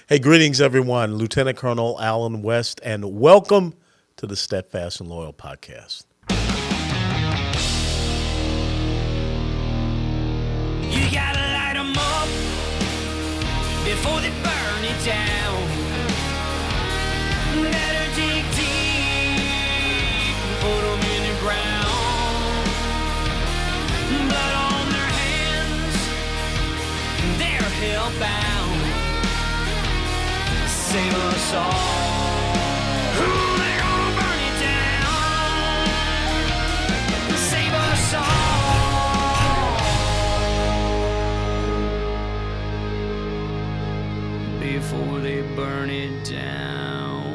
Hey, greetings, everyone. Lieutenant Colonel Alan West, and welcome to the Steadfast and Loyal podcast. You gotta light 'em up before they burn it down. Better dig deep and put 'em in the ground. Blood on their hands, they're hellbound. Save us all. Ooh, they're gonna burn it down. Save us all before they burn it down.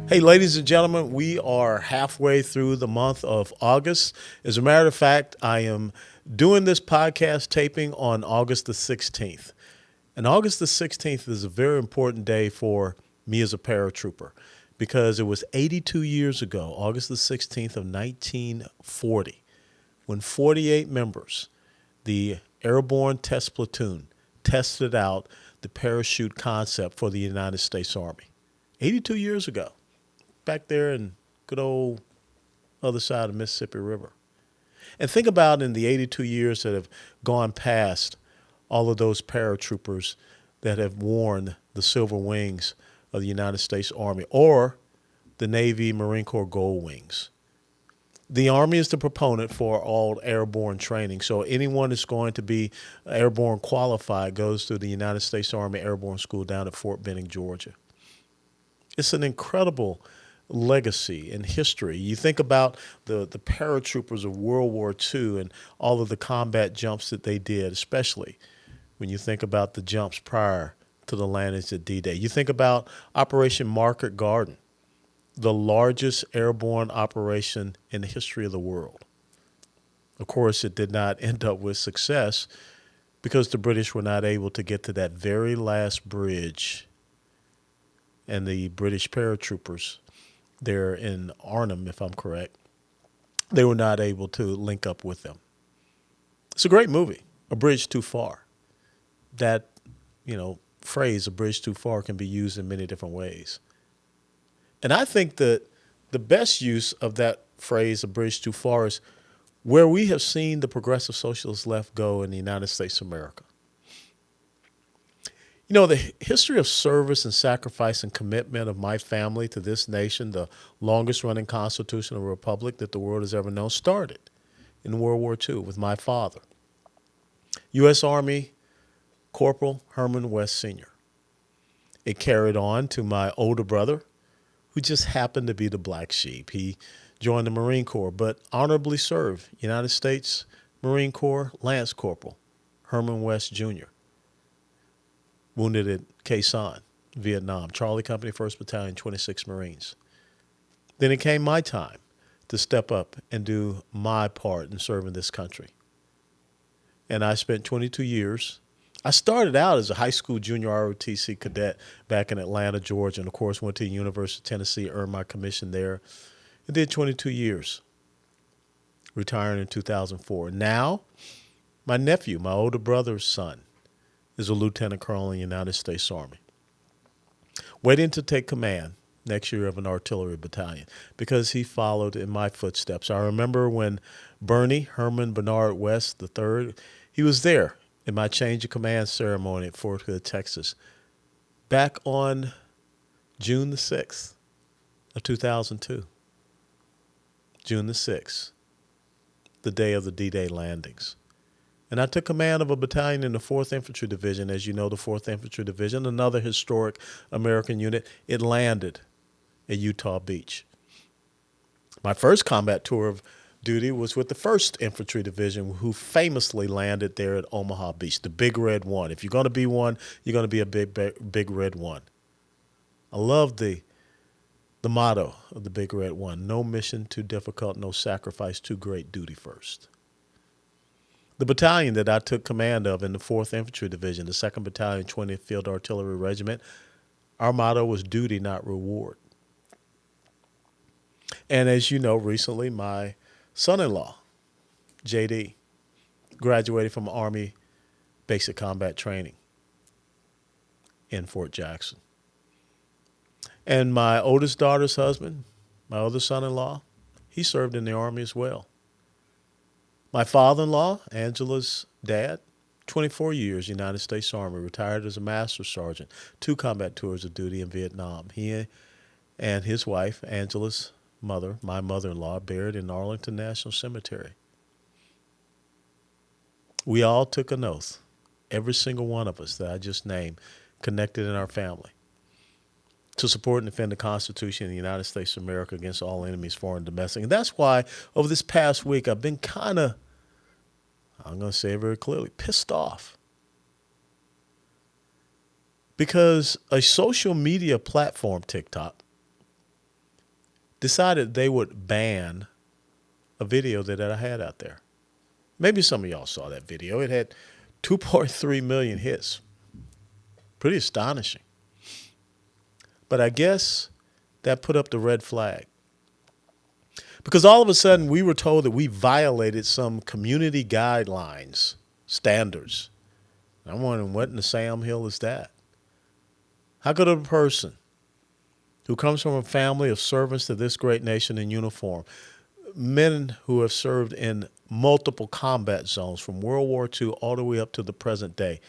Hey, ladies and gentlemen, we are halfway through the month of August. As a matter of fact, I am doing this podcast taping on August the 16th. And August the 16th is a very important day for me as a paratrooper because it was 82 years ago, August the 16th of 1940, when 48 members, the Airborne Test Platoon, tested out the parachute concept for the United States Army. 82 years ago, back there in good old other side of the Mississippi River. And think about in the 82 years that have gone past, all of those paratroopers that have worn the silver wings of the United States Army or the Navy Marine Corps Gold Wings. The Army is the proponent for all airborne training. So anyone that's going to be airborne qualified goes through the United States Army Airborne School down at Fort Benning, Georgia. It's an incredible legacy and history. You think about the paratroopers of World War II and all of the combat jumps that they did, especially when you think about the jumps prior to the landings at D-Day. You think about Operation Market Garden, the largest airborne operation in the history of the world. Of course, it did not end up with success because the British were not able to get to that very last bridge, and the British paratroopers there in Arnhem, if I'm correct, they were not able to link up with them. It's a great movie, A Bridge Too Far. That, phrase, a bridge too far, can be used in many different ways. And I think that the best use of that phrase, a bridge too far, is where we have seen the progressive socialist left go in the United States of America. The history of service and sacrifice and commitment of my family to this nation, the longest running constitutional republic that the world has ever known, started in World War II with my father, U.S. Army Corporal Herman West Sr. It carried on to my older brother, who just happened to be the black sheep. He joined the Marine Corps, but honorably served United States Marine Corps Lance Corporal Herman West Jr., wounded at Khe Sanh, Vietnam, Charlie Company, 1st Battalion, 26 Marines. Then it came my time to step up and do my part in serving this country. And I spent 22 years. I started out as a high school junior ROTC cadet back in Atlanta, Georgia, and of course went to the University of Tennessee, earned my commission there, and did 22 years, retiring in 2004. Now, my nephew, my older brother's son, is a lieutenant colonel in the United States Army, waiting to take command next year of an artillery battalion because he followed in my footsteps. I remember when Bernie Herman Bernard West III, he was there in my change of command ceremony at Fort Hood, Texas, back on June the 6th of 2002. June the 6th, the day of the D-Day landings. And I took command of a battalion in the 4th Infantry Division. As you know, the 4th Infantry Division, another historic American unit, it landed at Utah Beach. My first combat tour of duty was with the 1st Infantry Division, who famously landed there at Omaha Beach, the Big Red One. If you're going to be one, you're going to be a big Red One. I love the motto of the Big Red One: no mission too difficult, no sacrifice too great, duty first. The battalion that I took command of in the 4th Infantry Division, the 2nd Battalion, 20th Field Artillery Regiment, our motto was duty, not reward. And as you know, recently my son-in-law, JD, graduated from Army Basic Combat Training. in Fort Jackson. And my oldest daughter's husband, my other son-in-law, he served in the Army as well. My father-in-law, Angela's dad, 24 years, United States Army, retired as a master sergeant, 2 combat tours of duty in Vietnam. He and his wife, Angela's mother, my mother-in-law, buried in Arlington National Cemetery. We all took an oath, every single one of us that I just named, connected in our family, to support and defend the Constitution of the United States of America against all enemies, foreign and domestic. And that's why over this past week I've been kind of, I'm going to say it very clearly, pissed off. Because a social media platform, TikTok, decided they would ban a video that I had out there. Maybe some of y'all saw that video. It had 2.3 million hits. Pretty astonishing. But I guess that put up the red flag. Because all of a sudden we were told that we violated some community guidelines, standards. I'm wondering, what in the Sam Hill is that? How could a person who comes from a family of servants to this great nation in uniform, men who have served in multiple combat zones from World War II all the way up to the present day,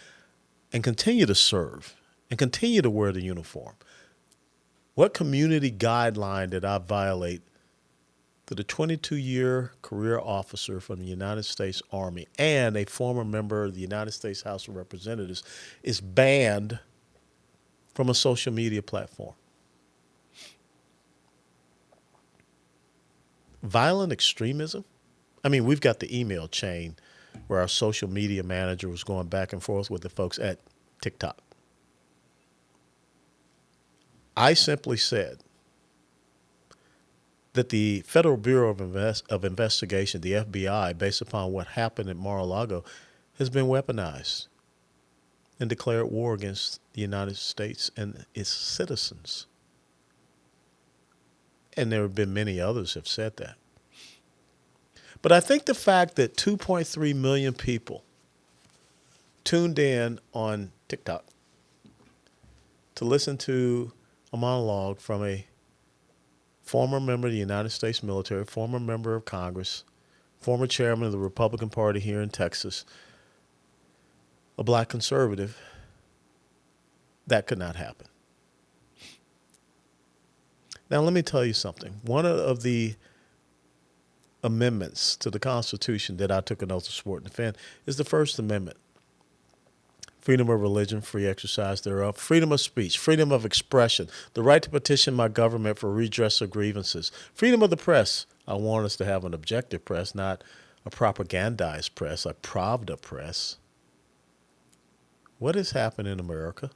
and continue to serve and continue to wear the uniform, what community guideline did I violate that a 22-year career officer from the United States Army and a former member of the United States House of Representatives is banned from a social media platform? Violent extremism? I mean, we've got the email chain where our social media manager was going back and forth with the folks at TikTok. I simply said that the Federal Bureau of Investigation, the FBI, based upon what happened at Mar-a-Lago, has been weaponized and declared war against the United States and its citizens. And there have been many others have said that. But I think the fact that 2.3 million people tuned in on TikTok to listen to a monologue from a former member of the United States military, former member of Congress, former chairman of the Republican Party here in Texas, a black conservative, that could not happen. Now, let me tell you something. One of the amendments to the Constitution that I took an oath to support and defend is the First Amendment. Freedom of religion, free exercise thereof, freedom of speech, freedom of expression, the right to petition my government for redress of grievances, freedom of the press. I want us to have an objective press, not a propagandized press, a Pravda press. What has happened in America?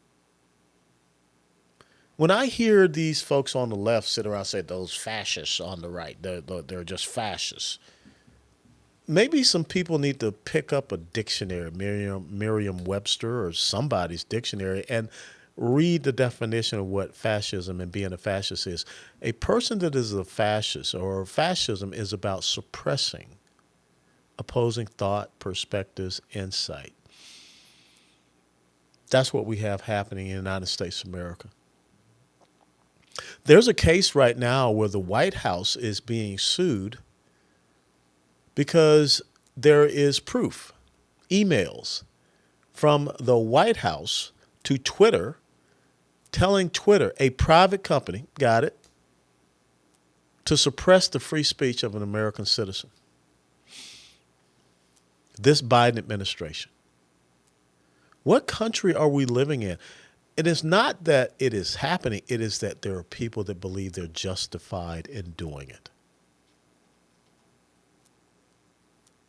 When I hear these folks on the left sit around and say those fascists on the right, they're just fascists. Maybe some people need to pick up a dictionary, Merriam-Webster or somebody's dictionary, and read the definition of what fascism and being a fascist is. A person that is a fascist, or fascism, is about suppressing opposing thought, perspectives, insight. That's what we have happening in the United States of America. There's a case right now where the White House is being sued because there is proof, emails from the White House to Twitter, telling Twitter, a private company, got it, to suppress the free speech of an American citizen. This Biden administration. What country are we living in? It is not that it is happening. It is that there are people that believe they're justified in doing it.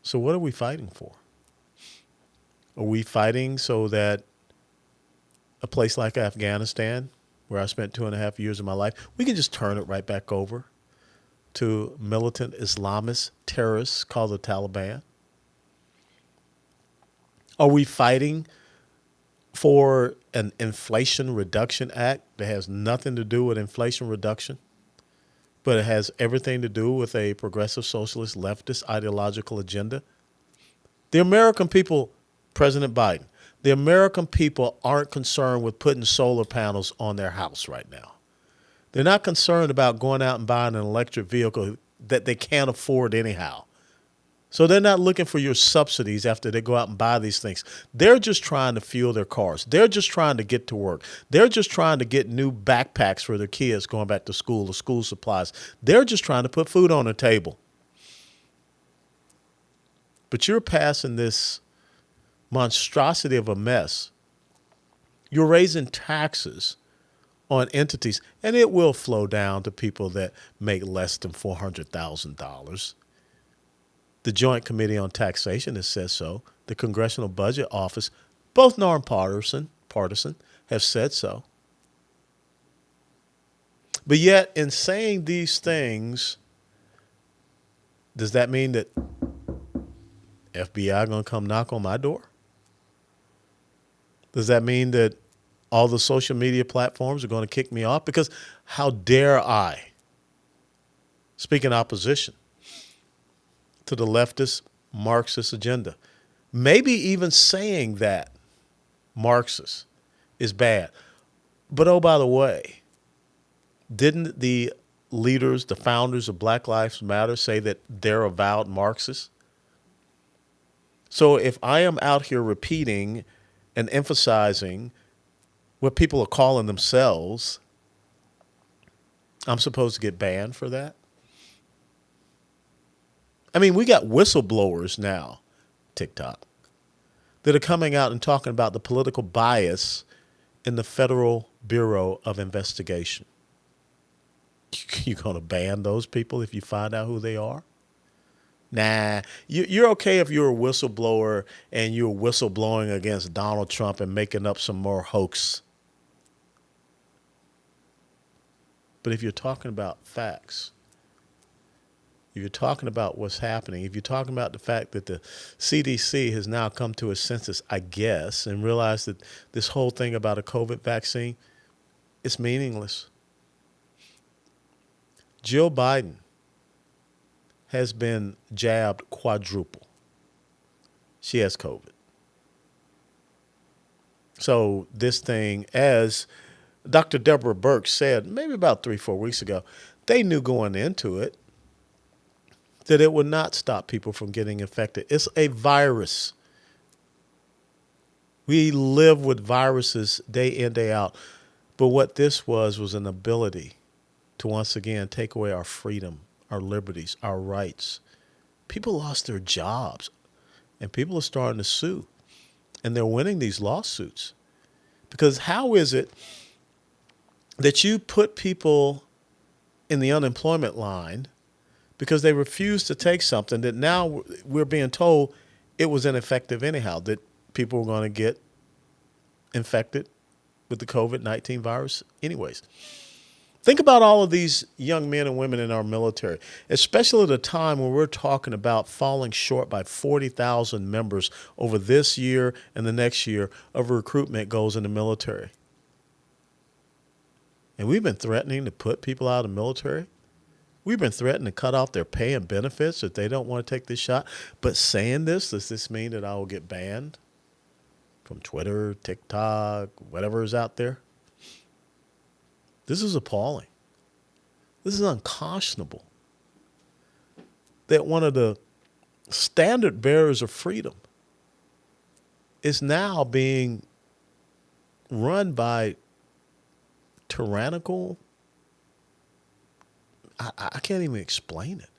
So what are we fighting for? Are we fighting so that a place like Afghanistan, where I spent 2.5 years of my life, we can just turn it right back over to militant Islamist terrorists called the Taliban? Are we fighting for an Inflation Reduction Act that has nothing to do with inflation reduction, but it has everything to do with a progressive socialist leftist ideological agenda? The American people, President Biden, The American people aren't concerned with putting solar panels on their house right now. They're not concerned about going out and buying an electric vehicle that they can't afford anyhow. So they're not looking for your subsidies after they go out and buy these things. They're just trying to fuel their cars. They're just trying to get to work. They're just trying to get new backpacks for their kids going back to school or school supplies. They're just trying to put food on the table. But you're passing this monstrosity of a mess. You're raising taxes on entities, and it will flow down to people that make less than $400,000. The Joint Committee on Taxation has said so. The Congressional Budget Office, both nonpartisan, have said so. But yet, in saying these things, does that mean that FBI going to come knock on my door? Does that mean that all the social media platforms are going to kick me off? Because how dare I speak in opposition to the leftist Marxist agenda? Maybe even saying that Marxist is bad. But oh, by the way, didn't the leaders, the founders of Black Lives Matter say that they're avowed Marxists? So if I am out here repeating and emphasizing what people are calling themselves, I'm supposed to get banned for that? I mean, we got whistleblowers now, TikTok, that are coming out and talking about the political bias in the Federal Bureau of Investigation. You going to ban those people if you find out who they are? Nah, you're okay if you're a whistleblower and you're whistleblowing against Donald Trump and making up some more hoax. But if you're talking about facts, if you're talking about what's happening, if you're talking about the fact that the CDC has now come to a sensus, I guess, and realized that this whole thing about a COVID vaccine, it's meaningless. Jill Biden has been jabbed quadruple. She has COVID. So this thing, as Dr. Deborah Burke said maybe about 3-4 weeks ago, they knew going into it that it would not stop people from getting infected. It's a virus. We live with viruses day in, day out. But what this was an ability to once again take away our freedom, our liberties, our rights. People lost their jobs, and people are starting to sue, and they're winning these lawsuits. Because how is it that you put people in the unemployment line because they refused to take something that now we're being told it was ineffective anyhow, that people were going to get infected with the COVID-19 virus anyways? Think about all of these young men and women in our military, especially at a time when we're talking about falling short by 40,000 members over this year and the next year of recruitment goals in the military. And we've been threatening to put people out of the military. We've been threatening to cut off their pay and benefits if they don't want to take this shot. But saying this, does this mean that I will get banned from Twitter, TikTok, whatever is out there? This is appalling. This is unconscionable that one of the standard bearers of freedom is now being run by tyrannical. I can't even explain it.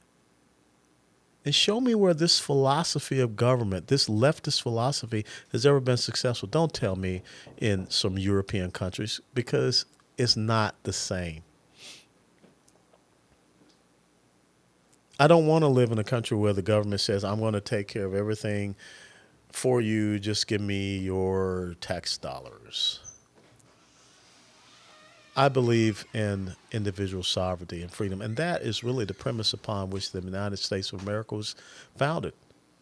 And show me where this philosophy of government, this leftist philosophy, has ever been successful. Don't tell me in some European countries, because it's not the same. I don't want to live in a country where the government says, I'm going to take care of everything for you. Just give me your tax dollars. I believe in individual sovereignty and freedom. And that is really the premise upon which the United States of America was founded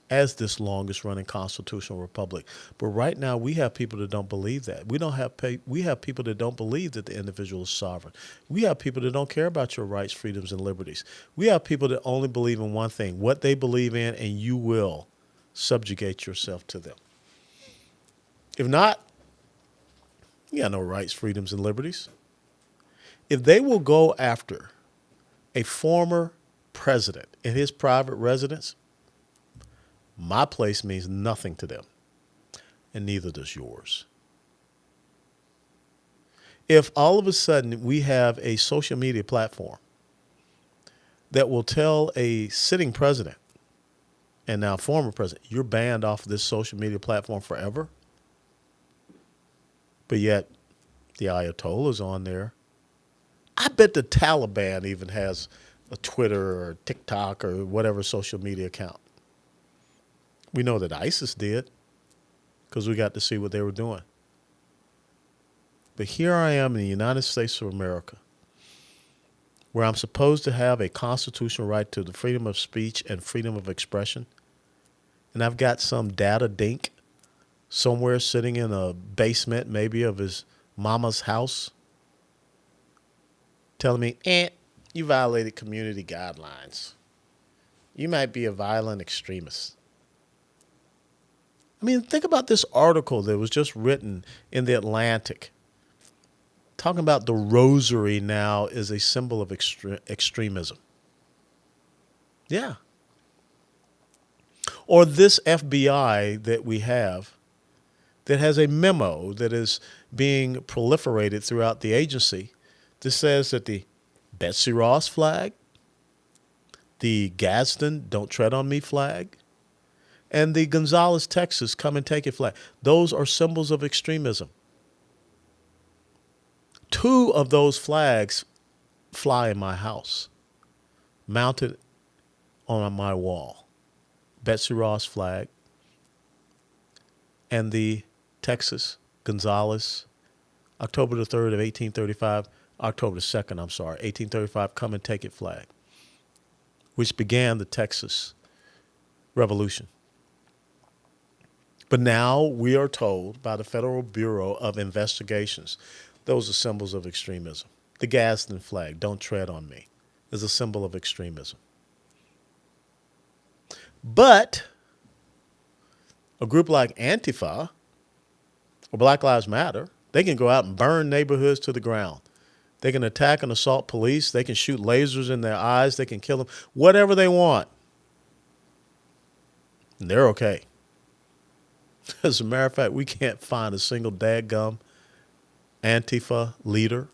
as this longest running constitutional republic. But right now we have people that don't believe that. We have people that don't believe that the individual is sovereign. We have people that don't care about your rights, freedoms, and liberties. We have people that only believe in one thing, what they believe in, and you will subjugate yourself to them. If not, you got no rights, freedoms, and liberties. If they will go after a former president in his private residence, my place means nothing to them, and neither does yours. If all of a sudden we have a social media platform that will tell a sitting president and now former president, you're banned off of this social media platform forever, but yet the Ayatollah's on there. I bet the Taliban even has a Twitter or TikTok or whatever social media account. We know that ISIS did because we got to see what they were doing. But here I am in the United States of America, where I'm supposed to have a constitutional right to the freedom of speech and freedom of expression. And I've got some data dink somewhere sitting in a basement, maybe of his mama's house, telling me, you violated community guidelines. You might be a violent extremist. I mean, think about this article that was just written in The Atlantic, talking about the rosary now is a symbol of extremism. Yeah. Or this FBI that we have that has a memo that is being proliferated throughout the agency that says that the Betsy Ross flag, the Gadsden Don't Tread on Me flag, and the Gonzales, Texas Come and Take It flag, those are symbols of extremism. 2 of those flags fly in my house, mounted on my wall. Betsy Ross flag and the Texas Gonzales, October the 3rd of 1835, October the 2nd, 1835, Come and Take It flag, which began the Texas Revolution. But now we are told by the Federal Bureau of Investigations, those are symbols of extremism. The Gadsden flag, Don't Tread on Me, is a symbol of extremism. But a group like Antifa or Black Lives Matter, they can go out and burn neighborhoods to the ground. They can attack and assault police. They can shoot lasers in their eyes. They can kill them, whatever they want. And they're okay. As a matter of fact, we can't find a single dadgum Antifa leader.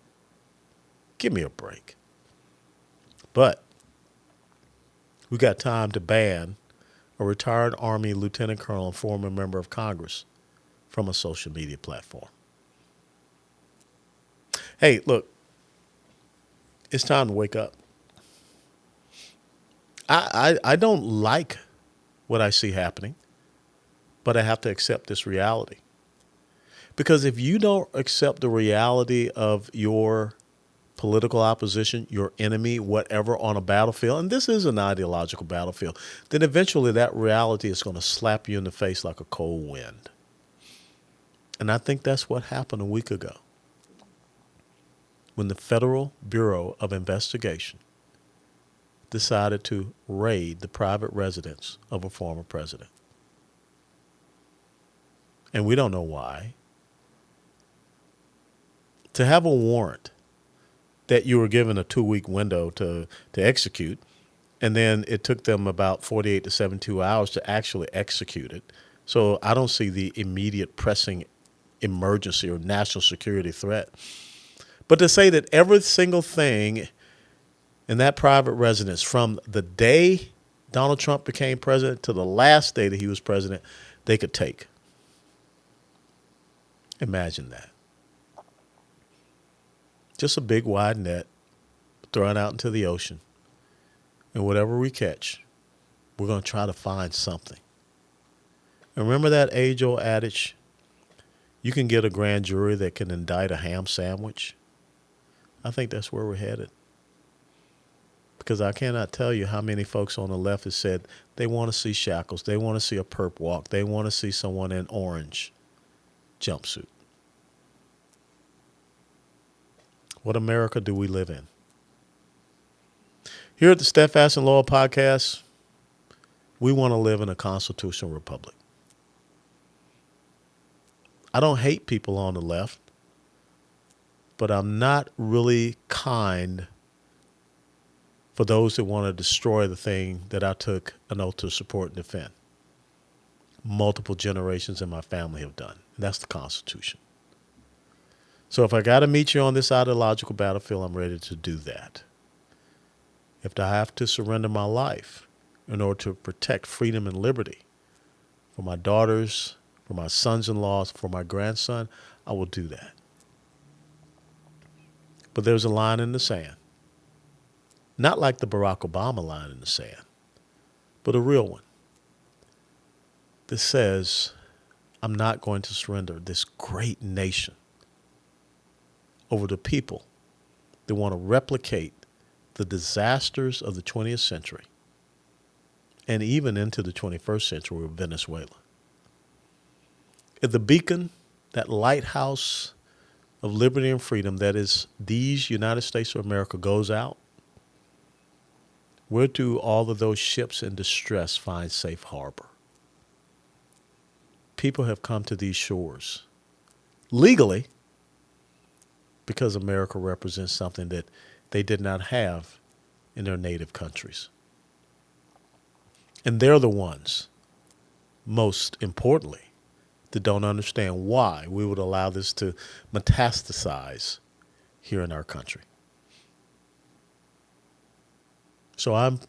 Give me a break. But we got time to ban a retired Army lieutenant colonel and former member of Congress from a social media platform. Hey, look, it's time to wake up. I don't like what I see happening, but I have to accept this reality. Because if you don't accept the reality of your political opposition, your enemy, whatever, on a battlefield, and this is an ideological battlefield, then eventually that reality is going to slap you in the face like a cold wind. And I think that's what happened a week ago when the Federal Bureau of Investigation decided to raid the private residence of a former president. And we don't know why. To have a warrant that you were given a 2-week window to execute, and then it took them about 48 to 72 hours to actually execute it. So I don't see the immediate pressing emergency or national security threat. But to say that every single thing in that private residence, from the day Donald Trump became president to the last day that he was president, they could take. Imagine that. Just a big wide net thrown out into the ocean. And whatever we catch, we're going to try to find something. And remember that age-old adage, you can get a grand jury that can indict a ham sandwich? I think that's where we're headed. Because I cannot tell you how many folks on the left have said they want to see shackles, they want to see a perp walk, they want to see someone in orange jumpsuit. What America do we live in? Here at the Steadfast and Loyal Podcast, we want to live in a constitutional republic. I don't hate people on the left, but I'm not really kind for those that want to destroy the thing that I took an oath to support and defend. Multiple generations in my family have done. And that's the Constitution. So if I got to meet you on this ideological battlefield, I'm ready to do that. If I have to surrender my life in order to protect freedom and liberty for my daughters, for my sons-in-laws, for my grandson, I will do that. But there's a line in the sand. Not like the Barack Obama line in the sand, but a real one that says, I'm not going to surrender this great nation over to people that want to replicate the disasters of the 20th century and even into the 21st century with Venezuela. If the beacon, that lighthouse of liberty and freedom that is these United States of America goes out, where do all of those ships in distress find safe harbor? People have come to these shores legally because America represents something that they did not have in their native countries. And they're the ones, most importantly, that don't understand why we would allow this to metastasize here in our country. So I'm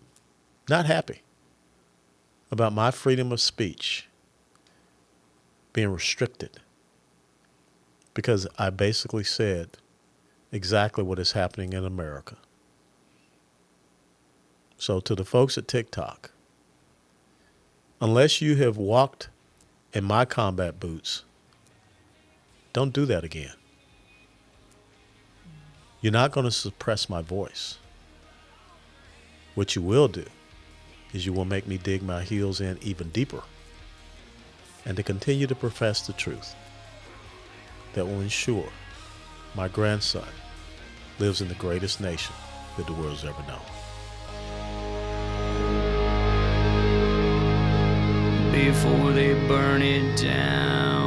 not happy about my freedom of speech being restricted because I basically said exactly what is happening in America. So to the folks at TikTok, unless you have walked in my combat boots, don't do that again. You're not going to suppress my voice. What you will do is you will make me dig my heels in even deeper and to continue to profess the truth that will ensure my grandson lives in the greatest nation that the world's ever known. Before they burn it down.